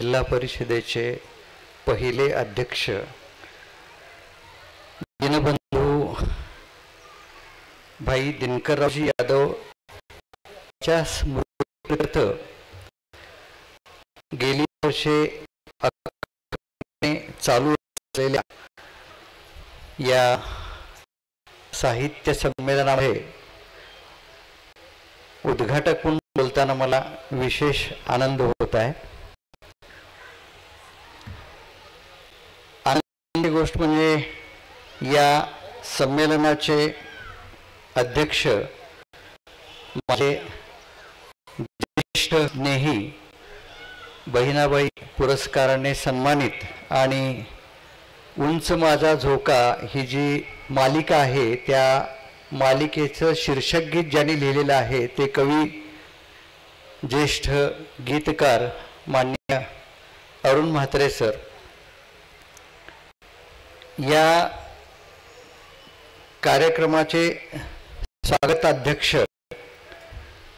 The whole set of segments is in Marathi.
जिल्हा परिषदेचे पहिले अध्यक्ष दीनबंधू भाई दिनकररावजी यादव च्या स्मृत्यर्थ गेली वर्षे चालू असलेल्या या साहित्य संमेलनामध्ये उद्घाटक म्हणून बोलताना मला विशेष आनंद होत आहे। आनंदाची गोष्ट म्हणजे या संमेलनाचे अध्यक्ष माझे ज्येष्ठ स्नेही बहिणाबाई पुरस्काराने सन्मानित आणि उंच माझा झोका ही जी मालिका आहे त्या मालिकेचं शीर्षक गीत ज्यांनी लिहिलेलं आहे ते कवी ज्येष्ठ गीतकार माननीय अरुण म्हात्रे सर। या कार्यक्रमाचे स्वागताध्यक्ष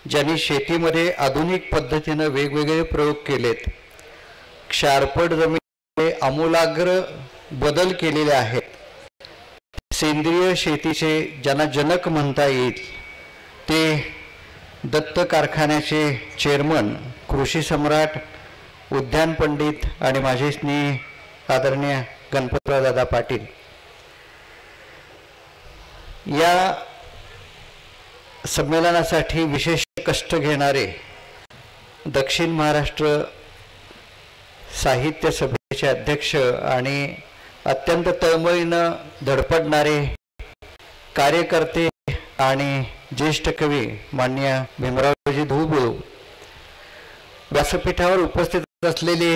ज्यांनी शेतीमध्ये आधुनिक पद्धतीने वेगवेगळे प्रयोग केलेत, क्षारपड जमिनीमध्ये आमूलाग्र बदल केलेले आहेत, सेंद्रिय शेतीचे ज्यांना जनक म्हणता येईल ते दत्त कारखान्याचे चेअरमन कृषी सम्राट उद्यान पंडित आणि माझे स्नेही आदरणीय गणपतराव दादा पाटील। या संमेलनासाठी विशेष कष्ट घेणारे दक्षिण महाराष्ट्र साहित्य सभेचे अध्यक्ष आणि अत्यंत तळमळीनं धडपडणारे कार्यकर्ते आणि ज्येष्ठ कवी माननीय भीमरावजी धुळबुळू, व्यासपीठावर उपस्थित असलेले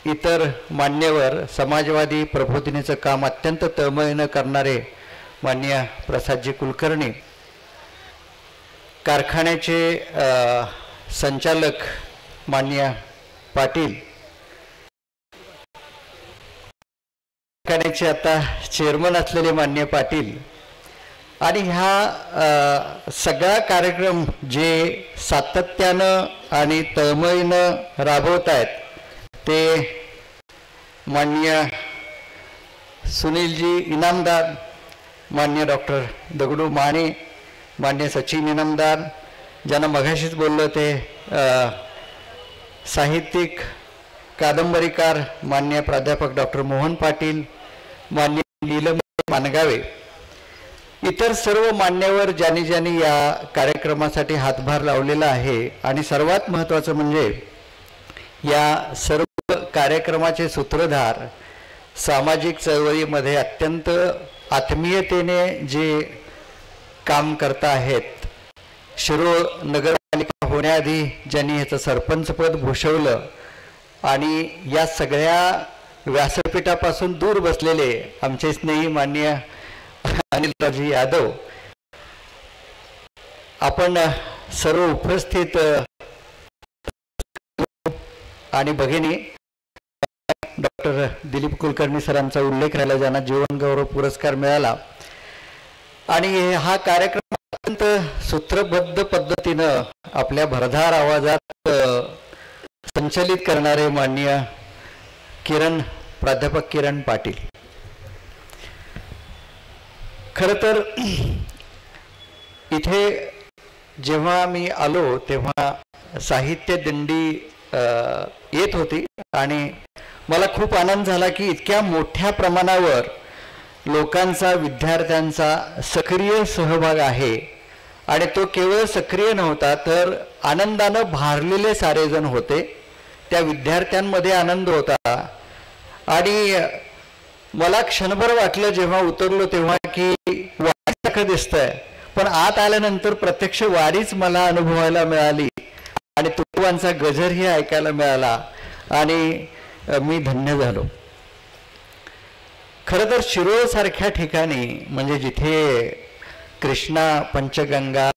इतर मान्यवर, समाजवादी प्रबोधिनीचं काम अत्यंत तळमळीनं करणारे माननीय प्रसादजी कुलकर्णी, कारखान्याचे संचालक माननीय पाटील, कारखान्याचे आता चेअरमन असलेले माननीय पाटील आणि हा सगळा कार्यक्रम जे सातत्यानं आणि तळमळीनं राबवत आहेत ते माननीय सुनीलजी इनामदार, माननीय डॉक्टर दगडू माने, माननीय सचिन इनामदार, ज्यांना मगाशीच बोललो ते साहित्यिक कादंबरीकार माननीय प्राध्यापक डॉक्टर मोहन पाटील, माननीय नीलम मानगावे, इतर सर्व मान्यवर ज्यांनी ज्यांनी या कार्यक्रमासाठी हातभार लावलेला आहे आणि सर्वात महत्त्वाचं म्हणजे या सर्व कार्यक्रमाचे सूत्रधार सामाजिक चळवळीमध्ये अत्यंत आत्मीयतेने जे काम करता आहेत, शिरोळ नगरपालिका होण्याआधी ज्यांनी ह्याचं सरपंचपद भूषवलं आणि या सगळ्या व्यासपीठापासून दूर बसलेले आमचे स्नेही माननीय अनिलरावजी यादव, आपण सर्व उपस्थित आणि भगिनी डॉक्टर दिलीप कुलकर्णी सरांचा उल्लेख राहिला ज्यांना जीवन गौरव पुरस्कार मिळाला आणि हा कार्यक्रम अत्यंत सूत्रबद्ध पद्धतीनं आपल्या भरधार आवाजात संचलित करणारे माननीय प्राध्यापक किरण पाटील। खरं तर इथे जेव्हा मी आलो तेव्हा साहित्य दिंडी येत होती आणि मला खूप आनंद झाला की इतक्या मोठ्या प्रमाणावर लोकांचा, विद्यार्थ्यांचा सक्रिय सहभाग आहे आणि तो केवळ सक्रिय नव्हता तर आनंदानं भारलेले सारेजण होते। त्या विद्यार्थ्यांमध्ये आनंद होता आणि मला क्षणभर वाटलं जेव्हा उतरलो तेव्हा की वारीसारखं दिसतंय, पण आत आल्यानंतर प्रत्यक्ष वारीच मला अनुभवायला मिळाली आणि तुकोबांचा गजरही ऐकायला मिळाला आणि मी धन्य झालो। खरं तर शिरोळ सारख्या ठिकाणी म्हणजे जिथे कृष्णा, पंचगंगा,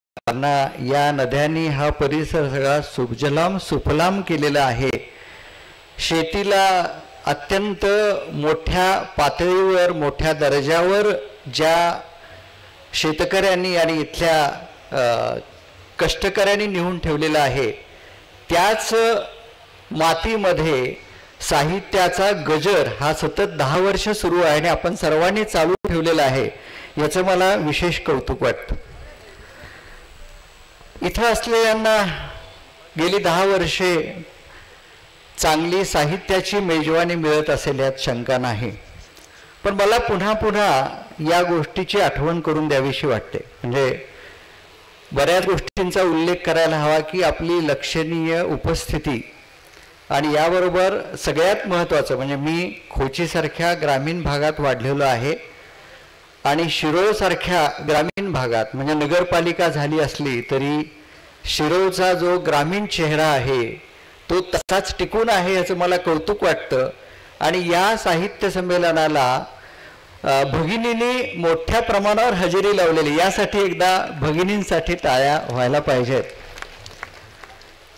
या नद्यांनी हा परिसर सगळा सुजलाम सुफलाम केलेला आहे, शेतीला अत्यंत मोठ्या पातळीवर, मोठ्या दर्जावर ज्या शेतकऱ्यांनी आणि इथल्या कष्टकऱ्यांनी नेऊन ठेवलेलं आहे त्याच मातीमध्ये साहित्याचा गजर हा सतत 10 वर्ष सुरू आहे आणि आपण सर्वांनी चालू ठेवलेला आहे, याचं मला विशेष कौतुक वाटतं. इथं असलेल्यांना गेली 10 वर्षे चांगली साहित्याची मेजवानी मिळत असेल यात शंका नाही. पण मला पुन्हा पुन्हा या गोष्टीची आठवण करून द्यावीशी वाटते. म्हणजे बऱ्याच गोष्टींचा उल्लेख करायला हवा की आपली लक्षणीय उपस्थिती, आणि याबरोबर सगळ्यात महत्त्वाचं म्हणजे मी खोचीसारख्या ग्रामीण भागात वाढलेलो आहे आणि शिरोळसारख्या ग्रामीण भागात म्हणजे नगरपालिका झाली असली तरी शिरोळचा जो ग्रामीण चेहरा आहे तो तसाच टिकून आहे याचं मला कौतुक वाटतं. आणि या साहित्य संमेलनाला भगिनींनी मोठ्या प्रमाणावर हजेरी लावलेली, यासाठी एकदा भगिनींसाठी टाळ्या व्हायला पाहिजेत.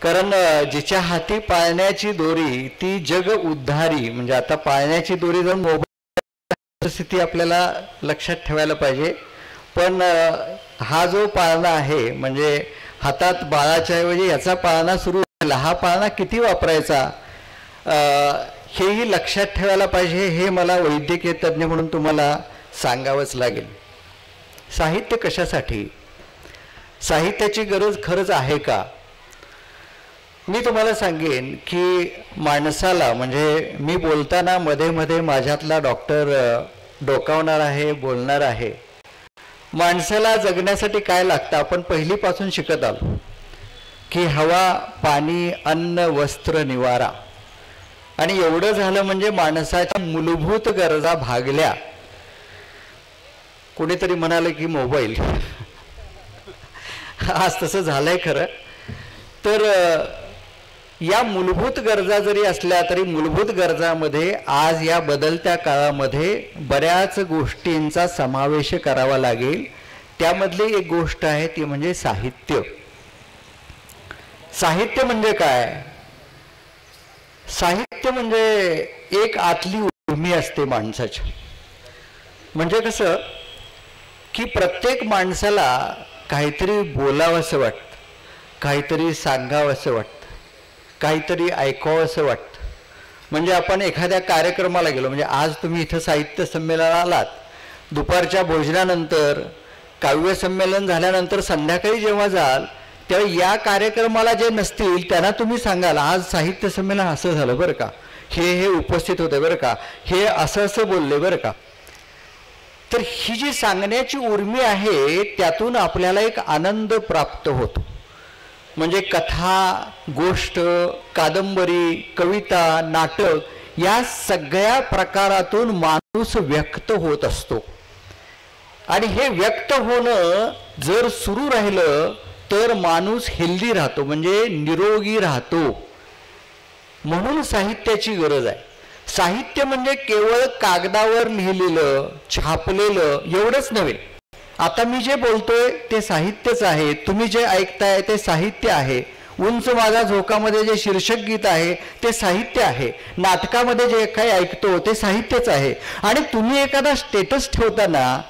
कारण जिच्या हाती पाळण्याची दोरी ती जग उद्धारी. म्हणजे आता पाळण्याची दोरी जर मोबाईल परिस्थिती आपल्याला लक्षात ठेवायला पाहिजे. पण हा जो पाळणा आहे म्हणजे हातात बाळाच्या ऐवजी याचा पाळणा सुरू झाला, हा पाळणा किती वापरायचा हेही लक्षात ठेवायला पाहिजे. हे मला वैद्यकीय तज्ज्ञ म्हणून तुम्हाला सांगावंच लागेल. साहित्य कशासाठी, साहित्याची गरज खरंच आहे का? मी तुम्हाला सांगेन की माणसाला म्हणजे मी बोलताना मध्ये मध्ये माझ्यातला डॉक्टर डोकावणार आहे, बोलणार आहे. माणसाला जगण्यासाठी काय लागतं आपण पहिलीपासून शिकत आलो की हवा, पाणी, अन्न, वस्त्र, निवारा. आणि एवढं झालं म्हणजे माणसाच्या मूलभूत गरजा भागल्या. कोणीतरी म्हणाले की मोबाईल, आज तसं झालंय खरं. तर या मूलभूत गरजा जरी असल्या तरी मूलभूत गरजामध्ये आज या बदलत्या काळामध्ये बऱ्याच गोष्टींचा समावेश करावा लागेल. त्यामधली एक गोष्ट आहे ती म्हणजे साहित्य. साहित्य म्हणजे काय? साहित्य म्हणजे एक आतली उर्मी असते माणसाची. म्हणजे कसं की प्रत्येक माणसाला काहीतरी बोलावंसं वाटतं, काहीतरी सांगावंसं वाटतं, काहीतरी ऐकावंसं वाटतं. म्हणजे आपण एखाद्या कार्यक्रमाला गेलो, म्हणजे आज तुम्ही इथं साहित्य संमेलनाला आलात, दुपारच्या भोजनानंतर काव्य संमेलन झाल्यानंतर संध्याकाळी जेव्हा जाल तेव्हा या कार्यक्रमाला जे नसतील त्यांना तुम्ही सांगाल आज साहित्य संमेलन असं झालं बरं का, हे उपस्थित होते बरं का, हे असं असं बोलले बरं का. तर ही जी सांगण्याची उर्मी आहे त्यातून आपल्याला एक आनंद प्राप्त होतो. म्हणजे कथा, गोष्ट, कादंबरी, कविता, नाटक या सगळ्या प्रकारातून माणूस व्यक्त होत असतो. आणि हे व्यक्त होणं जर सुरू राहिलं तर माणूस हेल्दी राहतो, म्हणजे निरोगी राहतो. म्हणून साहित्याची गरज आहे. साहित्य म्हणजे केवळ कागदावर लिहिलेलं, छापलेलं एवढंच नव्हे. आता मी जे बोलतोय ते साहित्यच आहे, तुम्ही जे ऐकताय ते साहित्य आहे. उंच माझा झोकामध्ये जे शीर्षक गीत आहे ते साहित्य आहे. नाटकामध्ये जे काही ऐकतो ते साहित्यच आहे. आणि तुम्ही एखादा स्टेटस ठेवताना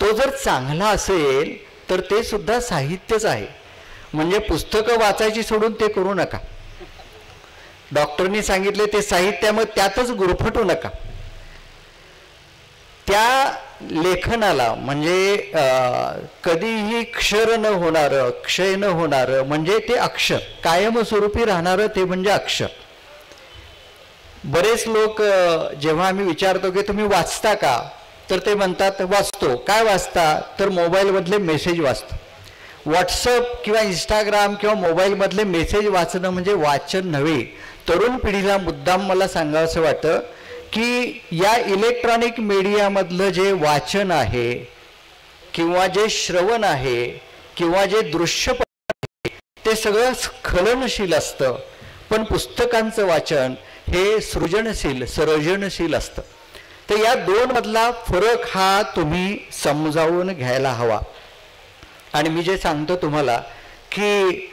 तो जर चांगला असेल तर ते सुद्धा साहित्यच आहे. म्हणजे पुस्तकं वाचायची सोडून ते करू नका. डॉक्टरनी सांगितले ते साहित्य, मग त्यातच गुरफटू नका. त्या लेखनाला म्हणजे कधीही क्षर न होणारं, क्षय न होणारं म्हणजे ते अक्षर, कायमस्वरूपी राहणारं ते म्हणजे अक्षर. बरेच लोक जेव्हा आम्ही विचारतो की तुम्ही वाचता का, तर ते म्हणतात वाचतो. काय वाचता, तर मोबाईलमधले मेसेज वाचतो. व्हॉट्सअप किंवा इंस्टाग्राम किंवा मोबाईलमधले मेसेज वाचणं म्हणजे वाचन नव्हे. तरुण पिढीला मुद्दाम मला सांगावंसं वाटतं की या इलेक्ट्रॉनिक मीडियामधलं जे वाचन आहे किंवा जे श्रवण आहे किंवा जे दृश्य आहे ते सगळं स्खलनशील असतं. पण पुस्तकांचं वाचन हे सृजनशील, सर्जनशील असतं. तर या दोन मधला फरक हा तुम्ही समजावून घ्यायला हवा. आणि मी जे सांगतो तुम्हाला की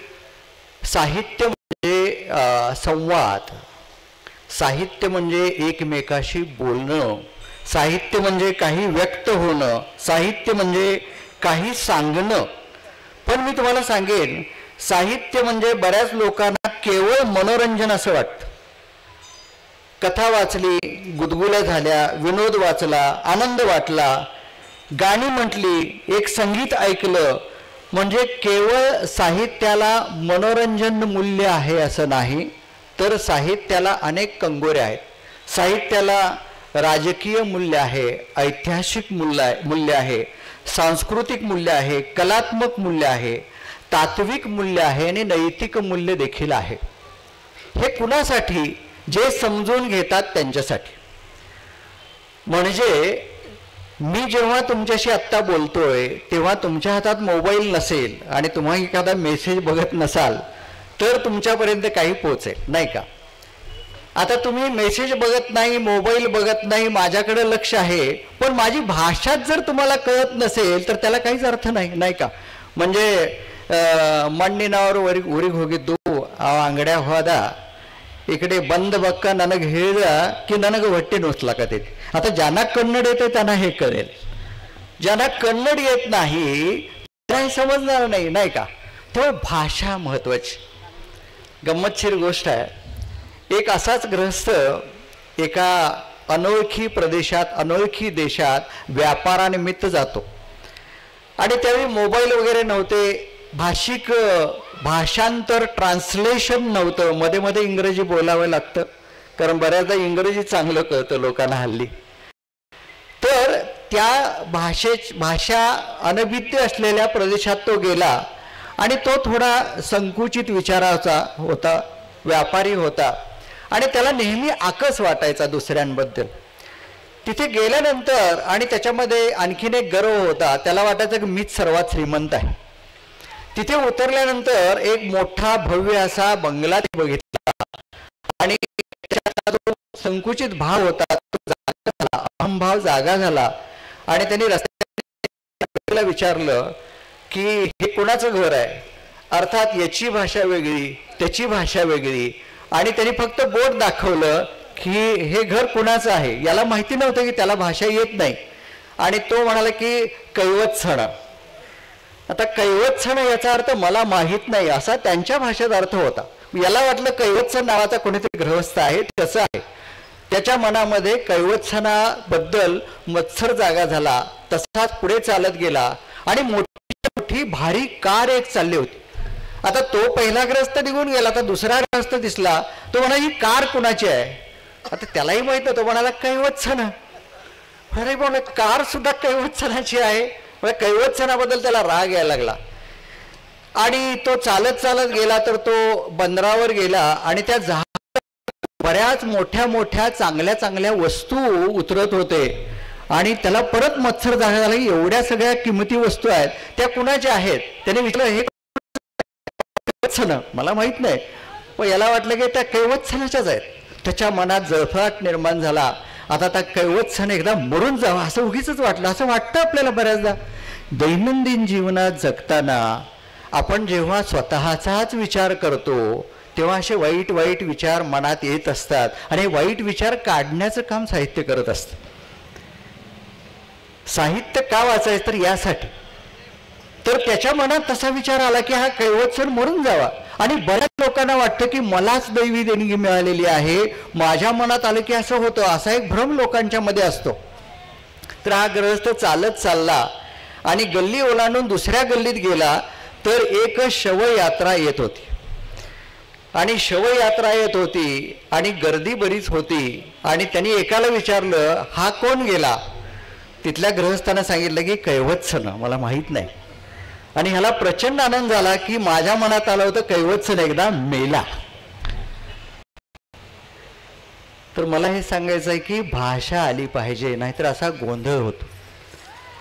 साहित्य म्हणजे संवाद, साहित्य म्हणजे एकमेकाशी बोलणं, साहित्य म्हणजे काही व्यक्त होणं, साहित्य म्हणजे काही सांगणं. पण मी तुम्हाला सांगेन साहित्य म्हणजे बऱ्याच लोकांना केवळ मनोरंजन असं वाटतं. कथा वाचली, गुदगुल्या झाल्या, विनोद वाचला, आनंद वाटला, गाणी म्हटली, एक संगीत ऐकलं, म्हणजे केवळ साहित्याला मनोरंजन मूल्य आहे असं नाही, तर साहित्याला अनेक कंगोरे आहेत. साहित्याला राजकीय मूल्य आहे, ऐतिहासिक मूल्य आहे, सांस्कृतिक मूल्य आहे, कलात्मक मूल्य आहे, तात्विक मूल्य आहे आणि नैतिक मूल्य देखील आहे. हे कुणासाठी? जे समजून घेतात त्यांच्यासाठी. म्हणजे मी जेव्हा तुमच्याशी आत्ता बोलतोय तेव्हा तुमच्या हातात मोबाईल नसेल आणि तुम्हा एखादा मेसेज बघत नसाल तर तुमच्यापर्यंत काही पोहोचेल नाही का? आता तुम्ही मेसेज बघत नाही, मोबाईल बघत नाही, माझ्याकडे लक्ष आहे, पण माझी भाषाच जर तुम्हाला कळत नसेल तर त्याला काहीच अर्थ नाही, नाही का? म्हणजे मण्ಣಿनावर उरी होगिದ್ದು अंगड्या होदा इकडे बंद बक्का ನನಗೆ ಹೇಳಿದ की ನನಗೆ ಹೊಟ್ಟೆ ನುಚ್ಚಲಾಕತೈತಿ. आता ज्यांना कन्नड येते त्यांना हे कळेल, ज्यांना कन्नड येत नाही त्यांना हे समजणार नाही, नाही का? तेव्हा भाषा महत्वाची. गंमतशीर गोष्ट आहे, एक असाच गृहस्थ एका अनोळखी प्रदेशात, अनोळखी देशात व्यापारानिमित्त जातो आणि त्यावेळी मोबाईल वगैरे नव्हते, भाषिक भाषांतर ट्रान्सलेशन नव्हतं, मध्ये मध्ये इंग्रजी बोलावं लागतं, कारण बऱ्याचदा इंग्रजी चांगलं कळतं लोकांना हल्ली. तर त्या भाषा अनभिज्ञ असलेल्या प्रदेशात तो गेला आणि तो थोडा संकुचित विचाराचा होता, व्यापारी होता आणि त्याला नेहमी आकस वाटायचा दुसऱ्यांबद्दल. तिथे गेल्यानंतर आणि त्याच्यामध्ये आणखीन एक गर्व होता, त्याला वाटायचं की मीच सर्वात श्रीमंत आहे. तिथे उतरल्यानंतर एक मोठा भव्य असा बंगला बघितला आणि जो संकुचित भाव होता तो जागा झाला, अहमभाव जागा झाला आणि त्यांनी रस्त्याला विचारलं की हे कोणाचं घर आहे? अर्थात याची भाषा वेगळी, त्याची भाषा वेगळी आणि त्यांनी फक्त बोट दाखवलं की हे घर कुणाचं आहे. याला माहिती नव्हतं की त्याला भाषा येत नाही आणि तो म्हणाला की कैवत्सण. आता कैवत्सण याचा अर्थ मला माहीत नाही असा त्यांच्या भाषेत अर्थ होता. याला वाटलं कैवत्सण नावाचा कोणीतरी गृहस्थ आहे तसं आहे. त्याच्या मनामध्ये कैवत्सणाबद्दल मत्सर जागा झाला. तसाच पुढे चालत गेला आणि मोठी भारी कार एक चालली होती. आता तो पहिला ग्रस्त निघून गेला, आता दुसरा ग्रस्त दिसला, तो म्हणा ही कार कुणाची आहे? आता त्यालाही माहित होतं, म्हणाला कैवत्सण. अरे बोल कार सुद्धा कैवत्सणाची आहे. कैवत्सणाबद्दल त्याला राग यायला लागला आणि तो चालत चालत गेला तर तो बंदरावर गेला आणि त्या जहाजात बऱ्याच मोठ्या मोठ्या चांगल्या चांगल्या वस्तू उतरत होते आणि त्याला परत मत्सर जागा झाला की एवढ्या सगळ्या किमती वस्तू आहेत त्या कुणाच्या आहेत? त्याने विचारलं हे कैवत्सण मला माहित नाही, पण याला वाटलं की त्या कैवत्सणाच्याच आहेत. त्याच्या मनात जळफळाट निर्माण झाला. आता त्या कैवत्सण एकदा मरून जावं असं उगीच वाटलं. असं वाटतं आपल्याला बऱ्याचदा. दैनंदिन जीवनात जगताना आपण जेव्हा स्वतःचाच विचार करतो तेव्हा असे वाईट वाईट विचार मनात येत असतात आणि वाईट विचार काढण्याचं काम साहित्य करत असतं. साहित्य का वाचायचं? तर यासाठी. तर त्याच्या मनात तसा विचार आला की हा कैवत्सण मरून जावा आणि बऱ्याच लोकांना वाटतं की मलाच दैवी देणगी मिळालेली आहे, माझ्या मनात आलं की असं होतं, असा एक भ्रम लोकांच्या मध्ये असतो. तर हा गृहस्थ चालत चालला आणि गल्ली ओलांडून दुसऱ्या गल्लीत गेला तर एक शवयात्रा येत होती आणि शवयात्रा येत होती आणि गर्दी बरीच होती आणि त्यांनी एकाला विचारलं हा कोण गेला? तिथल्या गृहस्थानं सांगितलं की कैवत्सण मला माहित नाही. आणि ह्याला प्रचंड आनंद झाला की माझ्या मनात आलं होतं कैवत्सण एकदा मेला. तर मला हे सांगायचं आहे की भाषा आली पाहिजे, नाहीतर असा गोंधळ होतो.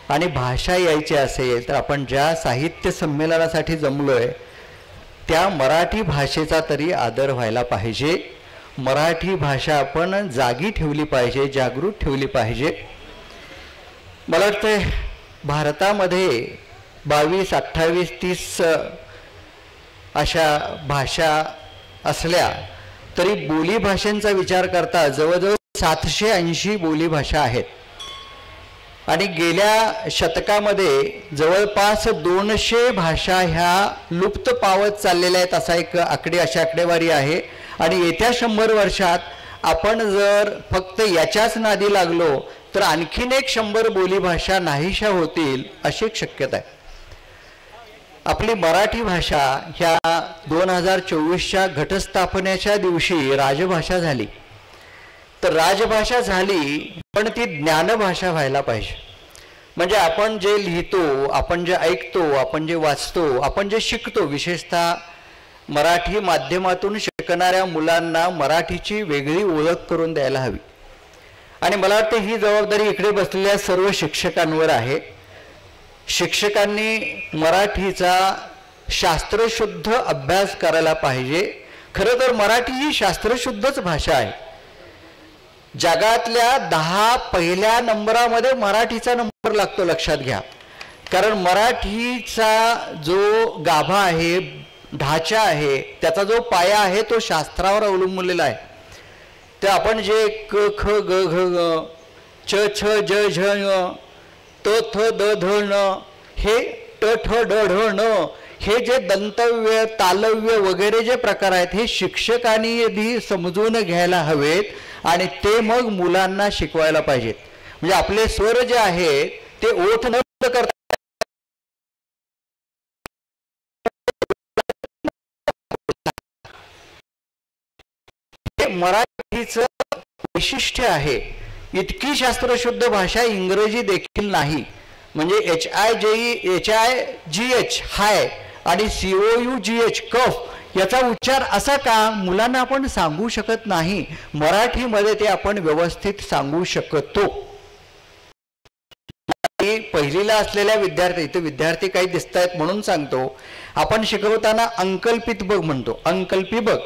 आणि भाषा यायची असेल तर आपण ज्या साहित्य संमेलनासाठी जमलोय त्या मराठी भाषेचा तरी आदर व्हायला पाहिजे. मराठी भाषा आपण जागी ठेवली पाहिजे, जागृत ठेवली पाहिजे. मला वाटतं भारतामध्ये 22, 28, 30 अशा भाषा असल्या तरी बोली भाषांचा विचार करता जवळजवळ 780 बोली भाषा आहेत आणि गेल्या शतकामध्ये जवळपास 200 भाषा ह्या लुप्त पावत चाललेल्या आहेत असा एक अशी आकडेवारी आहे. आणि येत्या 100 वर्षात आपण जर फक्त याच्याच नादी लागलो तर आणखीन एक 100 बोलीभाषा नाहीशा होतील अशी एक शक्यता आहे. आपली मराठी भाषा ह्या 2024च्या घटस्थापनेच्या दिवशी राजभाषा झाली. तर राजभाषा झाली पण ती ज्ञानभाषा व्हायला पाहिजे. म्हणजे आपण जे लिहितो, आपण जे ऐकतो, आपण जे वाचतो, आपण जे शिकतो, विशेषतः मराठी माध्यमातून शिकणाऱ्या मुलांना मराठीची वेगळी ओळख करून द्यायला हवी. आणि मला वाटते ही जबाबदारी इकडे बसलेल्या सर्व शिक्षकांवर आहे. शिक्षकांनी मराठीचा शास्त्रशुद्ध अभ्यास करायला पाहिजे. खरं तर मराठी ही शास्त्रशुद्धच भाषा आहे. जगातल्या 10 पहिल्या नंबरामध्ये मराठीचा नंबर लागतो, लक्षात घ्या. कारण मराठीचा जो गाभा आहे, ढाचा आहे, त्याचा जो पाया आहे तो शास्त्रावर अवलंबलेला आहे. तर आपण जे क ख ग घ ग च छ ज झ ङ त थ द ध ण हे ट ठ ड ढ ण हे जे दंतव्य, तालव्य वगैरे जे प्रकार आहेत हे शिक्षकांनी आधी समजून घ्यायला हवेत आणि ते मग मुलांना शिकवायला पाहिजेत. म्हणजे आपले स्वर जे आहेत ते ओठ न करता मराठीचं वैशिष्ट्य आहे. इतकी शास्त्रशुद्ध भाषा इंग्रजी देखील नाही. म्हणजे HIGH हाय आणि COUGH कफ याचा उच्चार असा का मुलांना आपण सांगू शकत नाही. मराठीमध्ये ते आपण व्यवस्थित सांगू शकतो. पहिलीला असलेल्या विद्यार्थी, इथे विद्यार्थी काही दिसत आहेत म्हणून सांगतो, आपण शिकवताना अंकल्पित बघ म्हणतो. अंकल्पी बघ.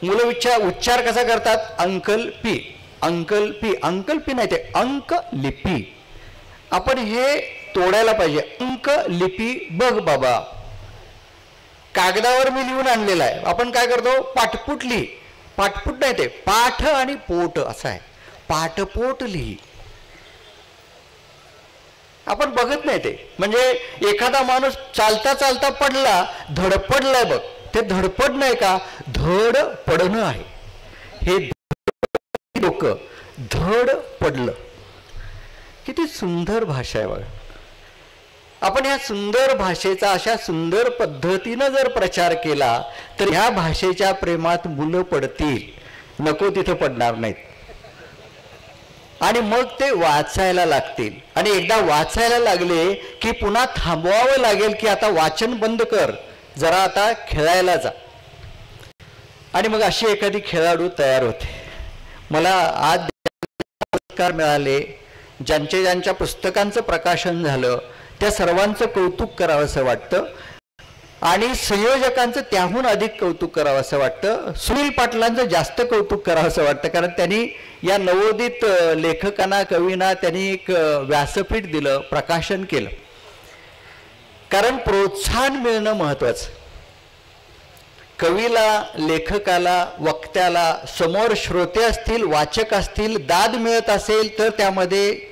मुलं उच्चार कसा करतात? अंकल्पी, अंकल्पी. अंकल्पी नाही, ते अंक लिपी. आपण हे तोडायला पाहिजे. अंक लिपी बघ बाबा. कागदावर मी लिहून आणलेला आहे. आपण काय करतो? पाठपुट लिही. पाठपुट नाही, ते पाठ आणि पोट असं आहे. पाठपोट लिही. आपण बघत नाही ते. म्हणजे एखादा माणूस चालता चालता पडला, धडपडलाय बघ, ते धडपड नाही का, धड पडणं आहे. हे लोक धड पडलं. किती सुंदर भाषा आहे बघा. आपण ह्या सुंदर भाषेचा अशा सुंदर पद्धतीनं जर प्रचार केला तर ह्या भाषेच्या प्रेमात मुलं पडतील, नको तिथं पडणार नाहीत. आणि मग ते वाचायला लागतील. आणि एकदा वाचायला लागले की पुन्हा थांबवावं लागेल की आता वाचन बंद कर, जरा आता खेळायला जा. आणि मग अशी एखादी खेळाडू तयार होते. मला आज पुरस्कार मिळाले, ज्यांच्या पुस्तकांचं प्रकाशन झालं त्या सर्वांचं कौतुक करावं असं वाटतं. आणि संयोजकांचं त्याहून अधिक कौतुक करावं असं वाटतं. सुनील पाटलांचं जास्त कौतुक करावं असं वाटतं. कारण त्यांनी या नवोदित लेखकांना, कवींना त्यांनी एक व्यासपीठ दिलं, प्रकाशन केलं. कारण प्रोत्साहन मिळणं महत्वाचं. कवीला, लेखकाला, वक्त्याला समोर श्रोते असतील, वाचक असतील, दाद मिळत असेल तर त्यामध्ये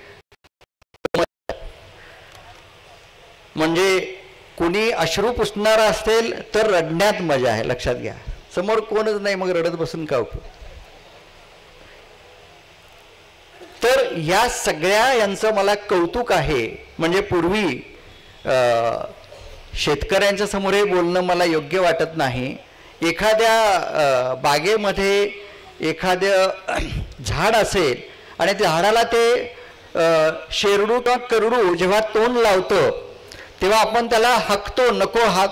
म्हणजे कुणी अश्रू पुसणारा असेल तर रडण्यात मजा आहे, लक्षात घ्या. समोर कोणच नाही मग रडत बसून का उपयोग. तर या सगळ्या यांचं मला कौतुक आहे. म्हणजे पूर्वी शेतकऱ्यांच्या समोर हे बोलणं मला योग्य वाटत नाही. एखाद्या बागेमध्ये एखादं झाड असेल आणि त्या झाडाला ते शेरडू किंवा करडू जेव्हा तोंड लावतं तेव्हा आपण त्याला हकतो, नको हात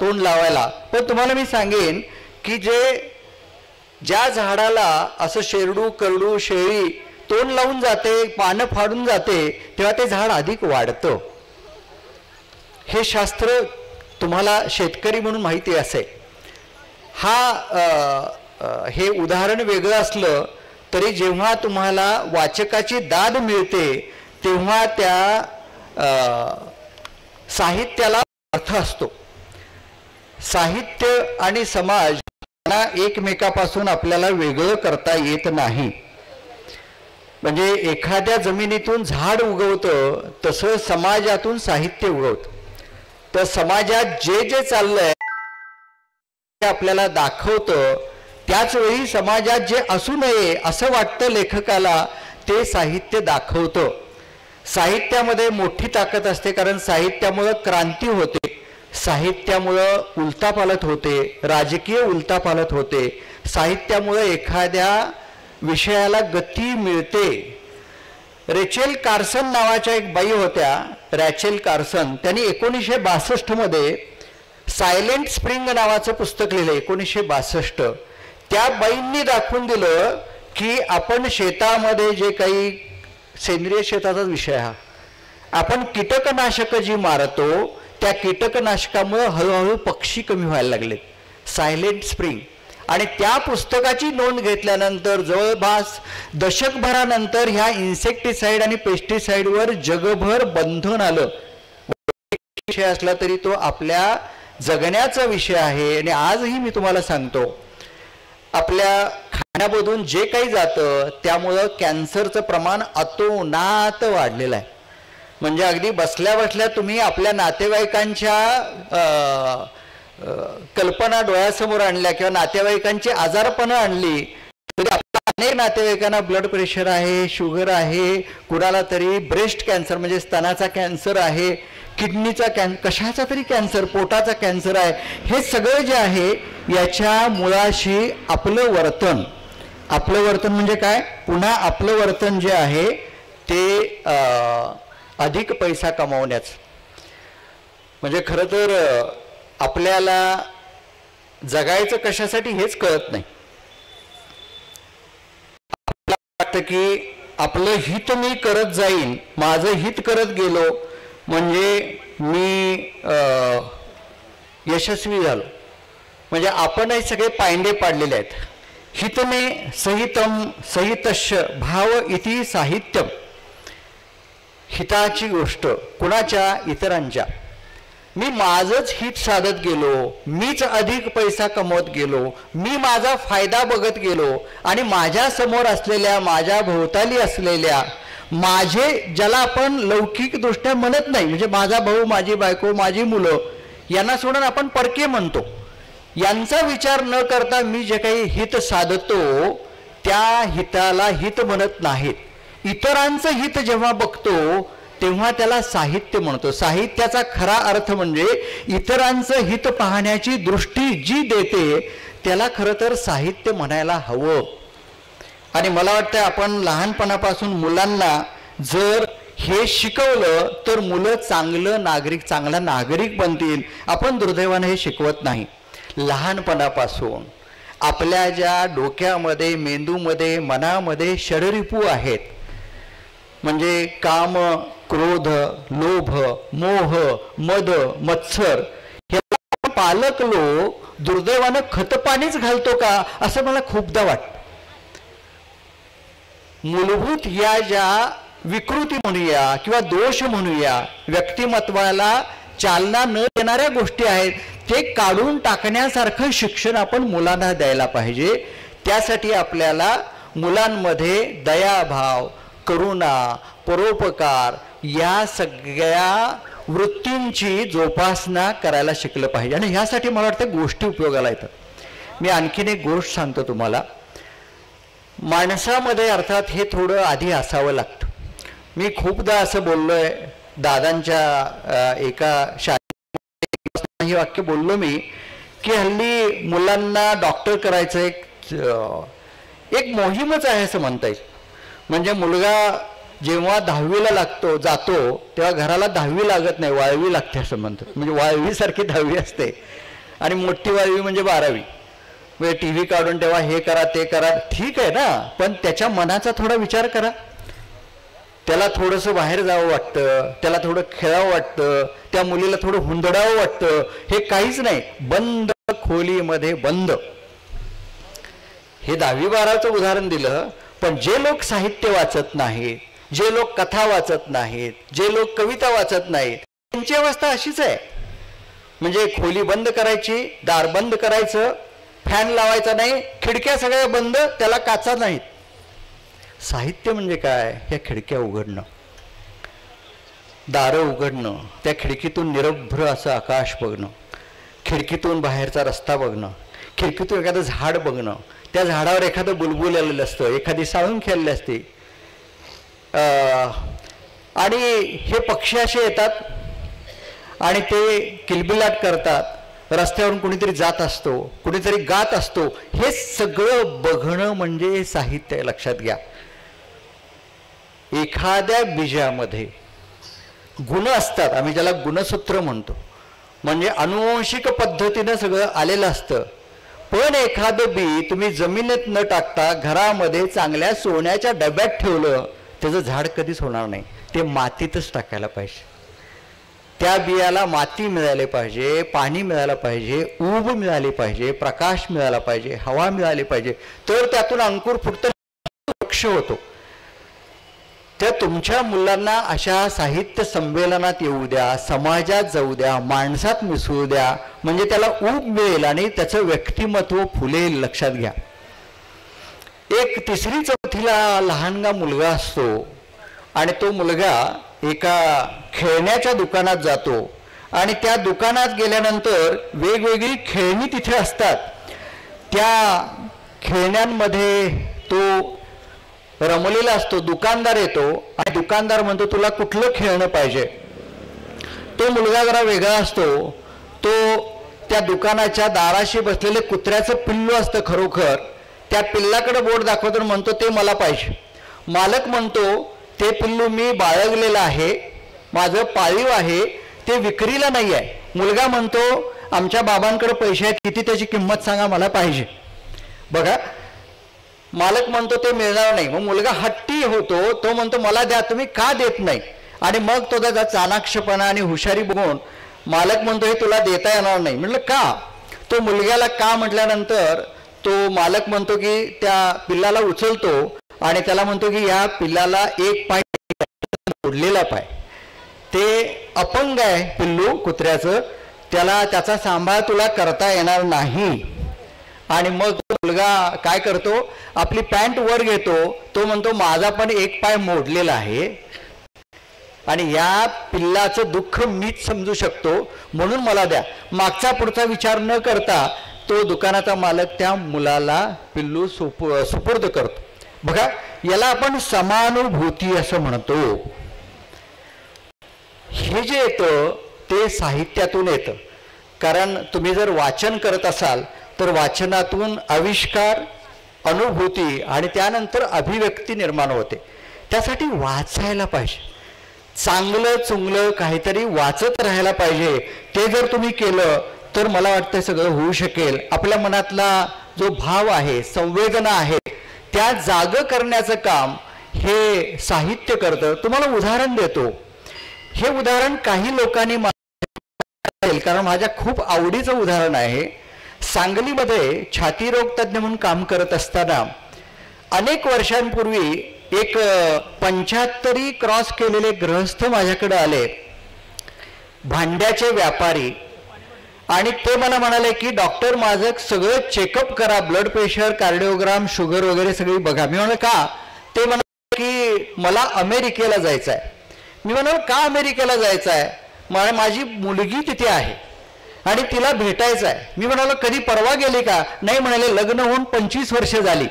तोंड लावायला. पण तुम्हाला मी सांगेन की ज्या झाडाला असं शेरडू, करडू, शेळी तोंड लावून जाते, पानं फाडून जाते, तेव्हा ते झाड अधिक वाढतं. हे शास्त्र तुम्हाला शेतकरी म्हणून माहिती असेल. हे उदाहरण वेगळं असलं तरी जेव्हा तुम्हाला वाचकाची दाद मिळते तेव्हा त्या साहित्याला अर्थ असतो. साहित्य आणि समाज एकमेकापासून आपल्याला वेगळं करता येत नाही. म्हणजे एखाद्या जमिनीतून झाड उगवतं तसं समाजातून साहित्य उगवतं. तर समाजात जे जे चाललंय ते आपल्याला दाखवतं त्याचवेळी समाजात जे असू नये असं वाटतं लेखकाला ते साहित्य दाखवतं. साहित्यामध्ये मोठी ताकद असते, कारण साहित्यामुळं क्रांती होते, साहित्यामुळं उलथापालथ होते, राजकीय उलथापालथ होते, साहित्यामुळं एखाद्या विषयाला गती मिळते. रेचेल कार्सन नावाच्या एक बाई होत्या, रॅचेल कार्सन. त्यांनी 1962 मध्ये सायलेंट स्प्रिंग नावाचं पुस्तक लिहिलं. 1962 त्या बाईंनी दाखवून दिलं की आपण शेतामध्ये जे काही सेंद्रिय शेताचा विषय हा, आपण कीटकनाशक जी मारतो त्या कीटकनाशकामुळे हळूहळू पक्षी कमी व्हायला लागलेत. Silent spring. आणि त्या पुस्तकाची नोंद घेतल्यानंतर जवळपास दशकभरानंतर ह्या इन्सेक्टिसाइड आणि पेस्टिसाइडवर जगभर बंधन आलं. विषय असला तरी तो आपल्या जगण्याचा विषय आहे. आणि आजही मी तुम्हाला सांगतो, आपल्या खाण्यामधून जे काही जातं त्यामुळं कॅन्सरचं प्रमाण अतोनात वाढलेलं आहे. म्हणजे अगदी बसल्या बसल्या तुम्ही आपल्या नातेवाईकांच्या कल्पना डोळ्यासमोर आणल्या किंवा नातेवाईकांची आजारपणं आणली तरी आपल्या अनेक नातेवाईकांना ब्लड प्रेशर आहे, शुगर आहे, कुणाला तरी ब्रेस्ट कॅन्सर म्हणजे स्तनाचा कॅन्सर आहे, किडनीचा कशाचा तरी कॅन्सर, पोटाचा कॅन्सर आहे. हे सगळं जे आहे याच्या मुळाशी आपलं वर्तन म्हणजे काय, पुन्हा आपलं वर्तन जे आहे ते अधिक पैसा कमावण्याचं. म्हणजे खरं तर आपल्याला जगायचं कशासाठी हेच कळत नाही. आपल्याला वाटतं की आपलं हित मी करत जाईन, माझं हित करत गेलो म्हणजे मी यशस्वी झालो. म्हणजे आपणही सगळे पायंडे पाडलेले आहेत. हितमे सहितम सहितश्य भाव इति साहित्यम. हिताची गोष्ट कुणाच्या, इतरांच्या. मी माझंच हित साधत गेलो, मीच अधिक पैसा कमवत गेलो, मी माझा फायदा बघत गेलो आणि माझ्या समोर असलेल्या, माझ्या भोवताली असलेल्या, माझे ज्याला आपण लौकिकदृष्ट्या म्हणत नाही, म्हणजे माझा भाऊ, माझी बायको, माझी मुलं यांना सोडून आपण परके म्हणतो, यांचा विचार न करता मी जे काही हित साधतो त्या हिताला हित म्हणत नाहीत. इतरांचं हित जेव्हा बघतो तेव्हा त्याला साहित्य म्हणतो. साहित्याचा खरा अर्थ म्हणजे इतरांचं हित पाहण्याची दृष्टी जी देते त्याला खरं तर साहित्य म्हणायला हवं. आणि मला वाटतं आपण लहानपणापासून मुलांना जर हे शिकवलं तर मुलं चांगला नागरिक बनतील. आपण दुर्दैवाने हे शिकवत नाही. लहानपणापासून आपल्या ज्या डोक्यामध्ये, मेंदूमध्ये, मनामध्ये षडरिपू आहेत, म्हणजे काम, क्रोध, लोभ, मोह, मद, मत्सर, हे पालक लोक दुर्दैवानं खतपाणीच घालतो का असं मला खूपदा वाटतं. मूलभूत या ज्या विकृती म्हणूया किंवा दोष म्हणूया, व्यक्तिमत्वाला चालना न देणाऱ्या गोष्टी आहेत, ते काढून टाकण्यासारखं शिक्षण आपण मुलांना द्यायला पाहिजे. त्यासाठी आपल्याला मुलांमध्ये दयाभाव, करुणा, परोपकार या सगळ्या वृत्तींची जोपासना करायला शिकलं पाहिजे. आणि ह्यासाठी मला वाटतं गोष्टी उपयोगाला येतात. मी आणखीन एक गोष्ट सांगतो तुम्हाला. माणसामध्ये अर्थात हे थोडं आधी असावं लागतं. मी खूपदा असं बोललोय, दादांच्या एका शाळेत हे वाक्य बोललो मी की हल्ली मुलांना डॉक्टर करायचं एक मोहीमच आहे असं म्हणता येईल. म्हणजे मुलगा जेव्हा 10वीला जातो तेव्हा घराला 10वी लागत नाही, वाळवी लागते असं म्हणतात. म्हणजे वाळवीसारखी 10वी असते आणि मोठी वाळवी म्हणजे 12वी. म्हणजे टी व्ही काढून तेव्हा हे करा ते करा, ठीक आहे ना, पण त्याच्या मनाचा थोडा विचार करा. त्याला थोडंसं बाहेर जावं वाटतं, त्याला थोडं खेळावं वाटतं, त्या मुलीला थोडं हुंदडावं वाटतं. हे काहीच नाही, बंद खोलीमध्ये बंद. हे 10वी-12चं उदाहरण दिलं. पण जे लोक साहित्य वाचत नाहीत, जे लोक कथा वाचत नाहीत, जे लोक कविता वाचत नाहीत, त्यांची अवस्था अशीच आहे. म्हणजे खोली बंद करायची, दार बंद करायचं, फॅन लावायचा नाही, खिडक्या सगळ्या बंद, त्याला काचा नाहीत. साहित्य म्हणजे काय, ह्या खिडक्या उघडणं, दारं उघडणं, त्या खिडकीतून निरभ्र असं आकाश बघणं, खिडकीतून बाहेरचा रस्ता बघणं, खिडकीतून एखादं झाड बघणं, त्या झाडावर एखादं बुलबुल आलेलं असतं, एखादी साळुंकी आलेली असते, आणि हे पक्षी असे येतात आणि ते किलबिलाट करतात, रस्त्यावरून कुणीतरी जात असतो, कुणीतरी गात असतो, हे सगळं बघणं म्हणजे साहित्य. लक्षात घ्या, एखाद्या बीजामध्ये गुण असतात, आम्ही ज्याला गुणसूत्र म्हणतो, म्हणजे अनुवंशिक पद्धतीनं सगळं आलेलं असतं. पण एखादं बी तुम्ही जमिनीत न टाकता घरामध्ये चांगल्या सोन्याच्या डब्यात ठेवलं, त्याचं झाड कधीच होणार नाही. ते मातीतच टाकायला पाहिजे. त्या बियाला माती मिळाली पाहिजे, पाणी मिळालं पाहिजे, ऊब मिळाली पाहिजे, प्रकाश मिळाला पाहिजे, हवा मिळाली पाहिजे, तर त्यातून अंकुर फुटतं, वृक्ष होतो. तर तुमच्या मुलांना अशा साहित्य संमेलनात येऊ द्या, समाजात जाऊ द्या, माणसात मिसळू द्या, म्हणजे त्याला ऊब मिळेल आणि त्याचं व्यक्तिमत्व फुलेल. लक्षात घ्या, एक 3री-4थीला लहानगा मुलगा असतो आणि तो मुलगा एका खेळण्याच्या दुकानात जातो आणि त्या दुकानात गेल्यानंतर वेगवेगळी खेळणी तिथे असतात. त्या खेळण्यांमध्ये तो रमलेला असतो. दुकानदार येतो आणि दुकानदार म्हणतो, तुला कुठलं खेळणं पाहिजे? तो मुलगा जरा वेगळा असतो. तो त्या दुकानाच्या दाराशी बसलेले कुत्र्याचं पिल्लू असतं खरोखर, त्या पिल्लाकडे बोट दाखवतो आणि म्हणतो, ते मला पाहिजे. मालक म्हणतो, ते पिल्लू मी बाळगलेलं आहे, माझं पाळीव आहे, ते विक्रीला नाही आहे. मुलगा म्हणतो, आमच्या बाबांकडे पैसे आहेत, किती त्याची किंमत सांगा, मला पाहिजे. बघा, मालक म्हणतो ते मिळणार नाही. मग मुलगा हट्टी होतो, तो म्हणतो मला द्या, तुम्ही का देत नाही? आणि मग तो त्याचा चाणाक्षपणा आणि हुशारी बघून मालक म्हणतो, हे तुला देता येणार नाही. म्हटलं का? तो मुलग्याला का म्हटल्यानंतर तो मालक म्हणतो की त्या पिल्लाला उचलतो आणि त्याला म्हणतो की या पिल्लाला एक पाय मोडलेला पाय, ते अपंग आहे पिल्लू कुत्र्याचं, त्याला त्याचा सांभाळ तुला करता येणार नाही. आणि मग मुलगा काय करतो, आपली पॅन्ट वर घेतो, तो म्हणतो माझा पण एक पाय मोडलेला आहे आणि या पिल्लाचं दुःख मीच समजू शकतो, म्हणून मला द्या. मागचा पुढचा विचार न करता तो दुकानाचा मालक त्या मुलाला पिल्लू सुपूर्द करतो. बघा, याला आपण समानुभूती असं म्हणतो. हे जे येतं ते साहित्यातून येतं. कारण तुम्ही जर वाचन करत असाल तर वाचनातून आविष्कार, अनुभूती आणि त्यानंतर अभिव्यक्ती निर्माण होते. त्यासाठी वाचायला पाहिजे, चांगलं चुंगलं काहीतरी वाचत राहायला पाहिजे. ते जर तुम्ही केलं तर मला वाटतं सगळं होऊ शकेल. आपल्या मनातला जो भाव आहे, संवेदना आहे, त्या जाग करण्याचं काम हे साहित्य करतं. तुम्हाला उदाहरण देतो. हे उदाहरण काही लोकांनी कारण माझ्या खूप आवडीचं उदाहरण आहे. सांगलीमध्ये छातीरोग तज्ज्ञ म्हणून काम करत असताना अनेक वर्षांपूर्वी एक 75 क्रॉस केलेले गृहस्थ माझ्याकडे आले, भांड्याचे व्यापारी, आणि ते मला म्हणाले की डॉक्टर माझं सगळं चेकअप करा, ब्लड प्रेशर, कार्डिओग्राम, शुगर वगैरे सगळी बघा. मी म्हणाले का? ते म्हणाले की मला अमेरिकेला जायचं आहे. मी म्हणाल का अमेरिकेला जायचं आहे? माझी मुलगी तिथे आहे आणि तिला भेटायचं आहे. मी म्हणालो कधी परवा गेली का? नाही म्हणाले, लग्न होऊन 25 वर्ष झाली